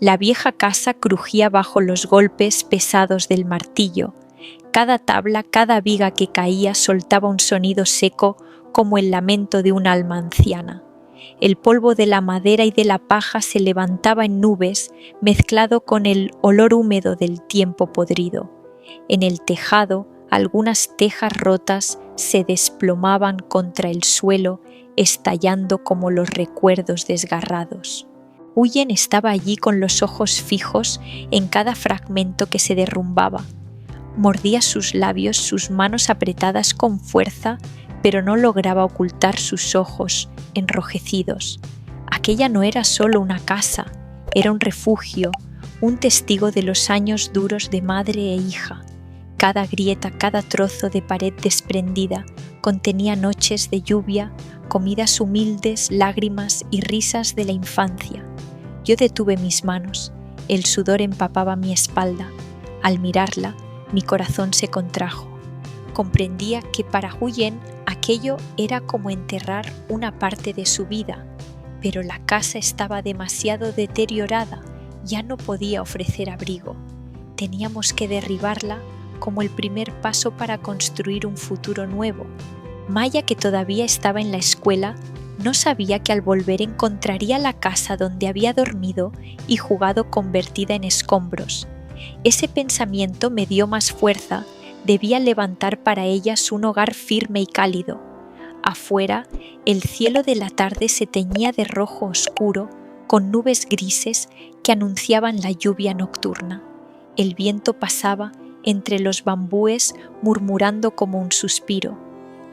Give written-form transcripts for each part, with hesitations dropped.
La vieja casa crujía bajo los golpes pesados del martillo. Cada tabla, cada viga que caía soltaba un sonido seco como el lamento de un alma anciana. El polvo de la madera y de la paja se levantaba en nubes, mezclado con el olor húmedo del tiempo podrido. En el tejado, algunas tejas rotas se desplomaban contra el suelo, estallando como los recuerdos desgarrados. Huyen estaba allí con los ojos fijos en cada fragmento que se derrumbaba. Mordía sus labios, sus manos apretadas con fuerza, pero no lograba ocultar sus ojos enrojecidos. Aquella no era solo una casa, era un refugio, un testigo de los años duros de madre e hija. Cada grieta, cada trozo de pared desprendida contenía noches de lluvia, comidas humildes, lágrimas y risas de la infancia. Yo detuve mis manos, el sudor empapaba mi espalda. Al mirarla, mi corazón se contrajo. Comprendía que para Huyen aquello era como enterrar una parte de su vida, pero la casa estaba demasiado deteriorada, ya no podía ofrecer abrigo. Teníamos que derribarla como el primer paso para construir un futuro nuevo. Maya, que todavía estaba en la escuela, no sabía que al volver encontraría la casa donde había dormido y jugado convertida en escombros. Ese pensamiento me dio más fuerza. Debía levantar para ellas un hogar firme y cálido. Afuera, el cielo de la tarde se teñía de rojo oscuro, con nubes grises que anunciaban la lluvia nocturna. El viento pasaba entre los bambúes murmurando como un suspiro.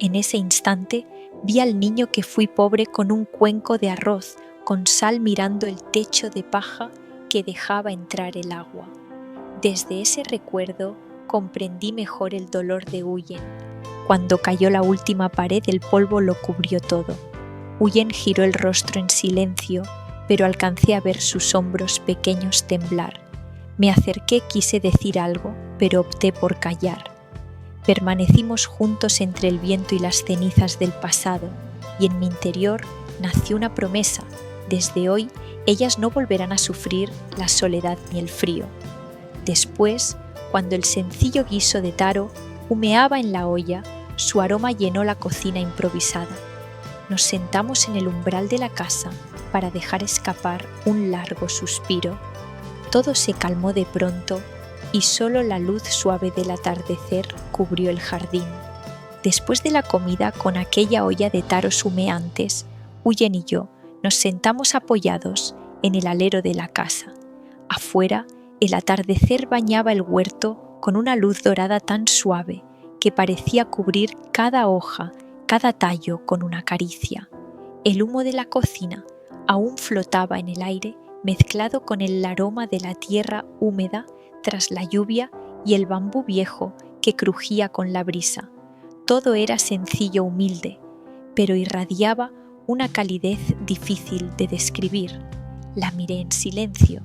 En ese instante vi al niño que fui pobre con un cuenco de arroz, con sal mirando el techo de paja que dejaba entrar el agua. Desde ese recuerdo comprendí mejor el dolor de Huyen. Cuando cayó la última pared, el polvo lo cubrió todo. Huyen giró el rostro en silencio, pero alcancé a ver sus hombros pequeños temblar. Me acerqué, quise decir algo, pero opté por callar. Permanecimos juntos entre el viento y las cenizas del pasado, y en mi interior nació una promesa. Desde hoy, ellas no volverán a sufrir la soledad ni el frío. Después, cuando el sencillo guiso de taro humeaba en la olla, su aroma llenó la cocina improvisada. Nos sentamos en el umbral de la casa para dejar escapar un largo suspiro. Todo se calmó de pronto y solo la luz suave del atardecer cubrió el jardín. Después de la comida, con aquella olla de taros humeantes, Huyen y yo nos sentamos apoyados en el alero de la casa. Afuera, el atardecer bañaba el huerto con una luz dorada tan suave que parecía cubrir cada hoja, cada tallo con una caricia. El humo de la cocina aún flotaba en el aire, mezclado con el aroma de la tierra húmeda tras la lluvia y el bambú viejo que crujía con la brisa. Todo era sencillo, humilde, pero irradiaba una calidez difícil de describir. La miré en silencio.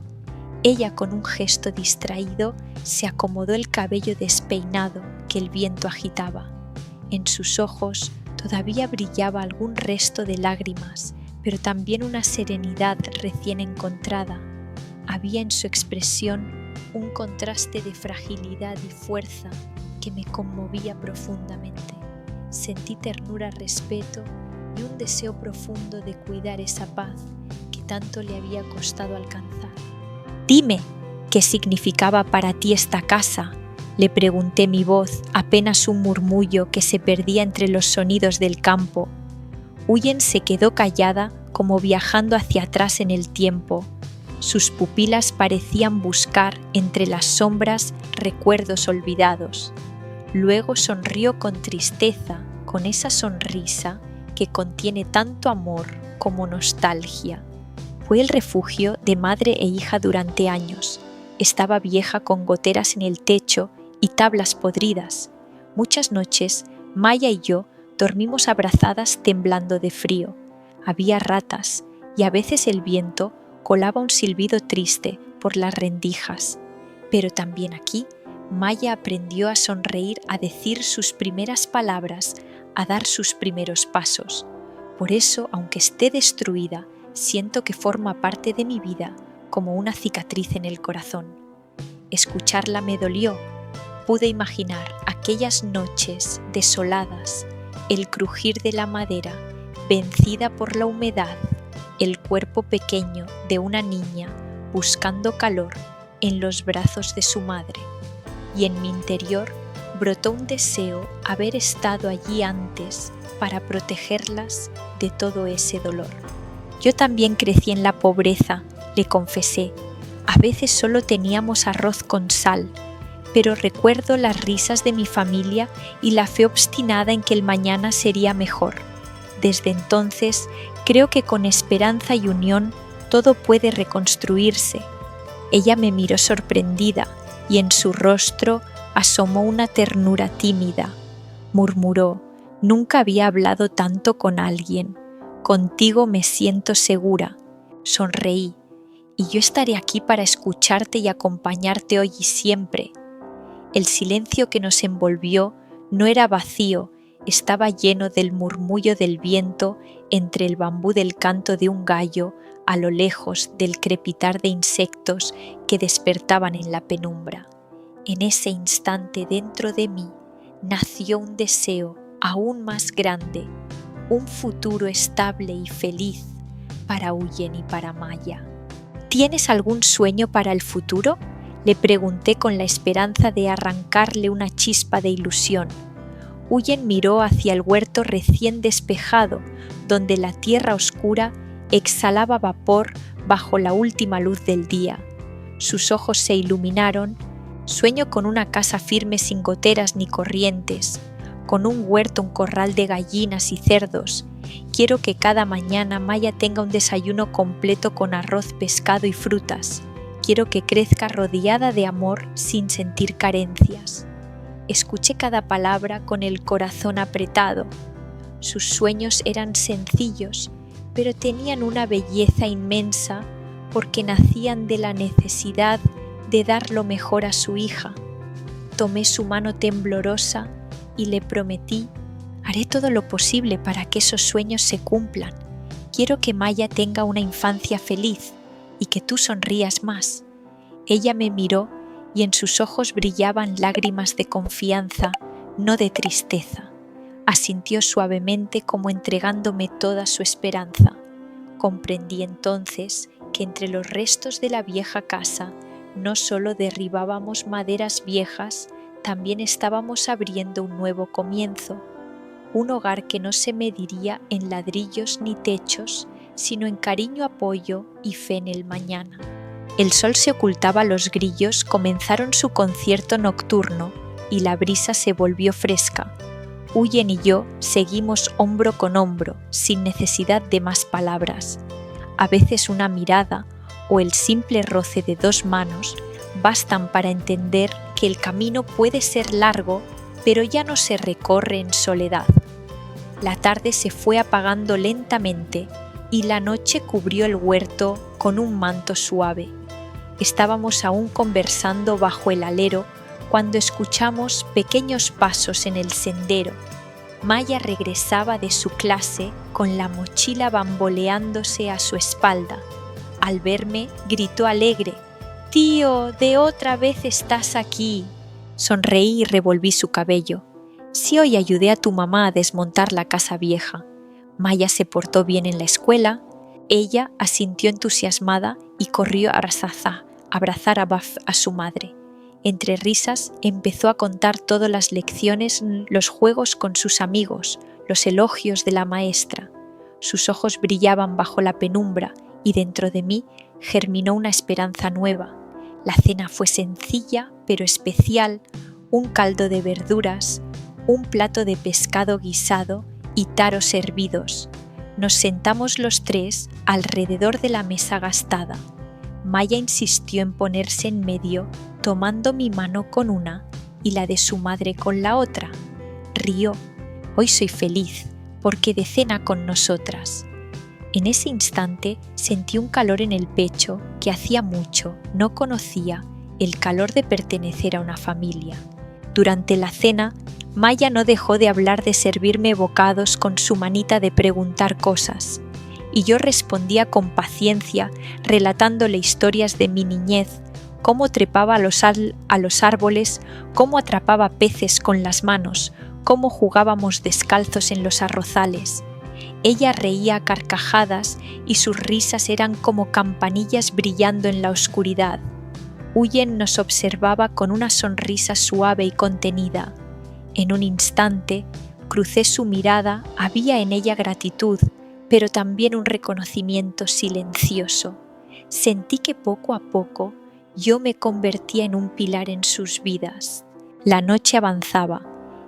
Ella, con un gesto distraído, se acomodó el cabello despeinado que el viento agitaba. En sus ojos todavía brillaba algún resto de lágrimas, pero también una serenidad recién encontrada. Había en su expresión un contraste de fragilidad y fuerza que me conmovía profundamente. Sentí ternura, respeto y un deseo profundo de cuidar esa paz que tanto le había costado alcanzar. «Dime, ¿qué significaba para ti esta casa?», le pregunté, mi voz apenas un murmullo que se perdía entre los sonidos del campo. Huyen se quedó callada, como viajando hacia atrás en el tiempo. Sus pupilas parecían buscar entre las sombras recuerdos olvidados. Luego sonrió con tristeza, con esa sonrisa que contiene tanto amor como nostalgia. Fue el refugio de madre e hija durante años. Estaba vieja, con goteras en el techo y tablas podridas. Muchas noches, Maya y yo dormimos abrazadas temblando de frío. Había ratas y a veces el viento colaba un silbido triste por las rendijas. Pero también aquí, Maya aprendió a sonreír, a decir sus primeras palabras, a dar sus primeros pasos. Por eso, aunque esté destruida, siento que forma parte de mi vida como una cicatriz en el corazón. Escucharla me dolió. Pude imaginar aquellas noches desoladas, el crujir de la madera vencida por la humedad, el cuerpo pequeño de una niña buscando calor en los brazos de su madre. Y en mi interior brotó un deseo haber estado allí antes para protegerlas de todo ese dolor. Yo también crecí en la pobreza, le confesé. A veces solo teníamos arroz con sal, pero recuerdo las risas de mi familia y la fe obstinada en que el mañana sería mejor. Desde entonces, creo que con esperanza y unión todo puede reconstruirse. Ella me miró sorprendida y en su rostro asomó una ternura tímida. Murmuró: «Nunca había hablado tanto con alguien. Contigo me siento segura». Sonreí: «Y yo estaré aquí para escucharte y acompañarte hoy y siempre». El silencio que nos envolvió no era vacío, estaba lleno del murmullo del viento entre el bambú del canto de un gallo, a lo lejos del crepitar de insectos que despertaban en la penumbra. En ese instante dentro de mí nació un deseo aún más grande, un futuro estable y feliz para Huyen y para Maya. ¿Tienes algún sueño para el futuro?, le pregunté con la esperanza de arrancarle una chispa de ilusión. Huyen miró hacia el huerto recién despejado, donde la tierra oscura exhalaba vapor bajo la última luz del día. Sus ojos se iluminaron. Sueño con una casa firme sin goteras ni corrientes, con un huerto, un corral de gallinas y cerdos. Quiero que cada mañana Maya tenga un desayuno completo con arroz, pescado y frutas. Quiero que crezca rodeada de amor sin sentir carencias. Escuché cada palabra con el corazón apretado. Sus sueños eran sencillos, pero tenían una belleza inmensa porque nacían de la necesidad de dar lo mejor a su hija. Tomé su mano temblorosa y le prometí: haré todo lo posible para que esos sueños se cumplan. Quiero que Maya tenga una infancia feliz y que tú sonrías más. Ella me miró y en sus ojos brillaban lágrimas de confianza, no de tristeza. Asintió suavemente como entregándome toda su esperanza. Comprendí entonces que entre los restos de la vieja casa no solo derribábamos maderas viejas, también estábamos abriendo un nuevo comienzo, un hogar que no se mediría en ladrillos ni techos, sino en cariño, apoyo y fe en el mañana. El sol se ocultaba, los grillos comenzaron su concierto nocturno y la brisa se volvió fresca. Huyen y yo seguimos hombro con hombro, sin necesidad de más palabras. A veces una mirada o el simple roce de dos manos bastan para entender que el camino puede ser largo, pero ya no se recorre en soledad. La tarde se fue apagando lentamente y la noche cubrió el huerto con un manto suave. Estábamos aún conversando bajo el alero cuando escuchamos pequeños pasos en el sendero. Maya regresaba de su clase con la mochila bamboleándose a su espalda. Al verme, gritó alegre: «¡Tío, de otra vez estás aquí!». Sonreí y revolví su cabello. «Sí, hoy ayudé a tu mamá a desmontar la casa vieja. Maya se portó bien en la escuela». Ella asintió entusiasmada y corrió a abrazar a su madre. Entre risas empezó a contar todas las lecciones, los juegos con sus amigos, los elogios de la maestra. Sus ojos brillaban bajo la penumbra y dentro de mí germinó una esperanza nueva. La cena fue sencilla pero especial: un caldo de verduras, un plato de pescado guisado y taros hervidos. Nos sentamos los tres alrededor de la mesa gastada. Maya insistió en ponerse en medio, tomando mi mano con una y la de su madre con la otra. Rió: «Hoy soy feliz porque de cena con nosotras». En ese instante sentí un calor en el pecho que hacía mucho no conocía, el calor de pertenecer a una familia. Durante la cena, Maya no dejó de hablar, de servirme bocados con su manita, de preguntar cosas. y yo respondía con paciencia, relatándole historias de mi niñez, cómo trepaba a los árboles, cómo atrapaba peces con las manos, cómo jugábamos descalzos en los arrozales. Ella reía a carcajadas y sus risas eran como campanillas brillando en la oscuridad. Huyen nos observaba con una sonrisa suave y contenida. En un instante, crucé su mirada, había en ella gratitud, pero también un reconocimiento silencioso. Sentí que poco a poco yo me convertía en un pilar en sus vidas. La noche avanzaba.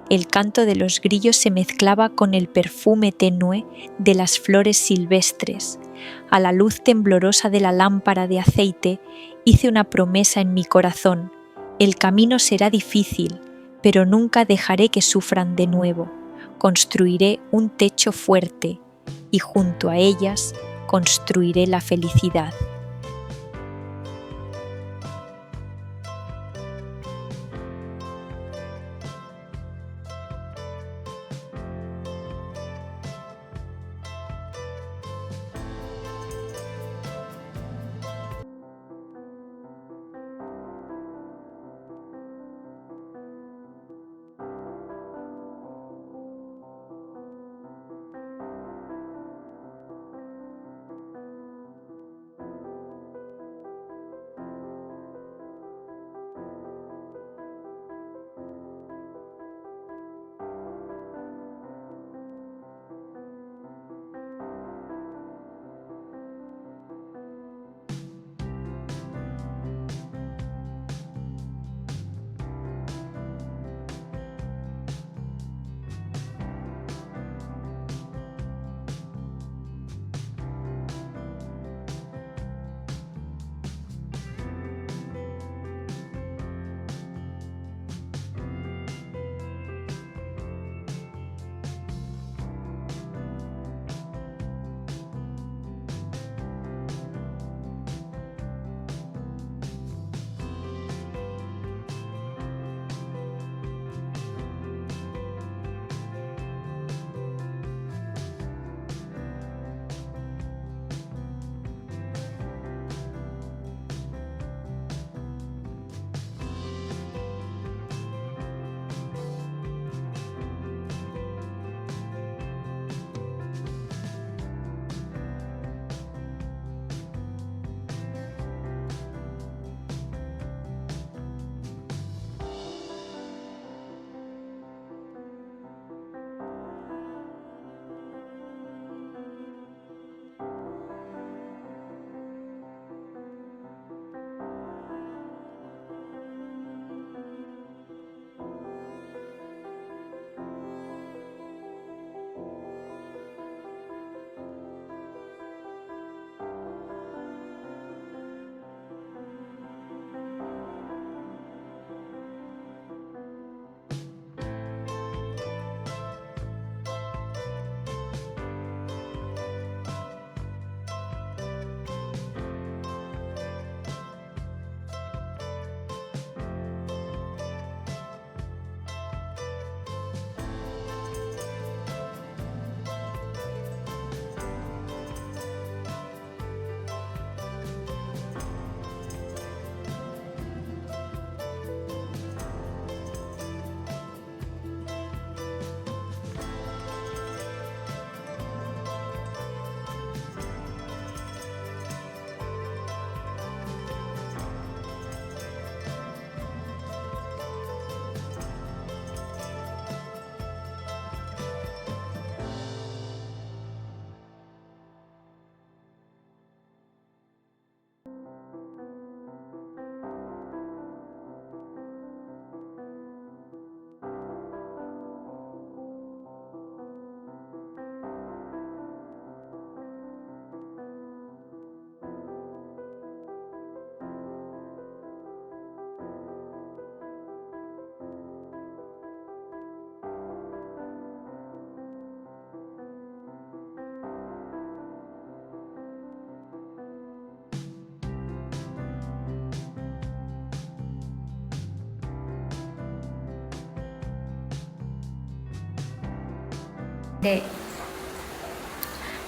El canto de los grillos se mezclaba con el perfume tenue de las flores silvestres. A la luz temblorosa de la lámpara de aceite hice una promesa en mi corazón. El camino será difícil, pero nunca dejaré que sufran de nuevo. Construiré un techo fuerte y junto a ellas construiré la felicidad.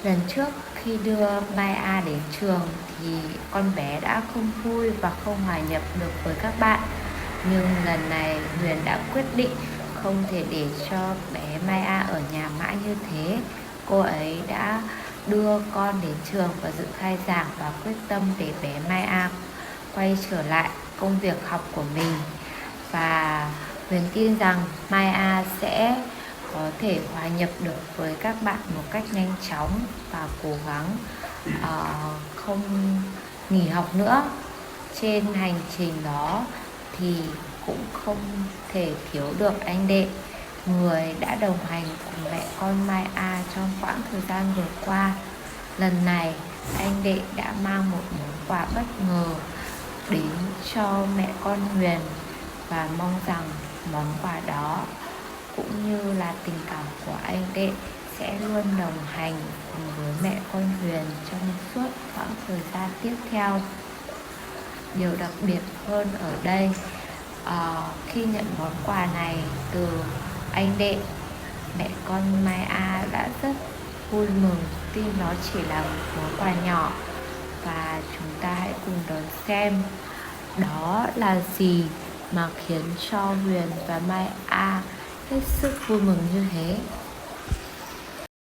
Lần trước Khi đưa Mai A đến trường thì con bé đã không vui và không hòa nhập được với các bạn. Nhưng lần này Huyền đã quyết định không thể để cho bé Mai A ở nhà mãi như thế. Cô ấy đã đưa con đến trường và dự khai giảng và quyết tâm để bé Mai A quay trở lại công việc học của mình. Và Huyền tin rằng Mai A sẽ có thể hòa nhập được với các bạn một cách nhanh chóng và cố gắng không nghỉ học nữa. Trên hành trình đó thì cũng không thể thiếu được anh Đệ, người đã đồng hành cùng mẹ con Mai A trong quãng thời gian vừa qua. Lần này anh Đệ đã mang một món quà bất ngờ đến cho mẹ con Huyền và mong rằng món quà đó cũng như là tình cảm của anh Đệ sẽ luôn đồng hành cùng với mẹ con Huyền trong suốt quãng thời gian tiếp theo. Điều đặc biệt hơn ở đây, khi nhận món quà này từ anh Đệ, mẹ con Mai A đã rất vui mừng tuy nó chỉ là một món quà nhỏ. Và chúng ta hãy cùng đón xem đó là gì mà khiến cho Huyền và Mai A hết sức vui mừng như thế.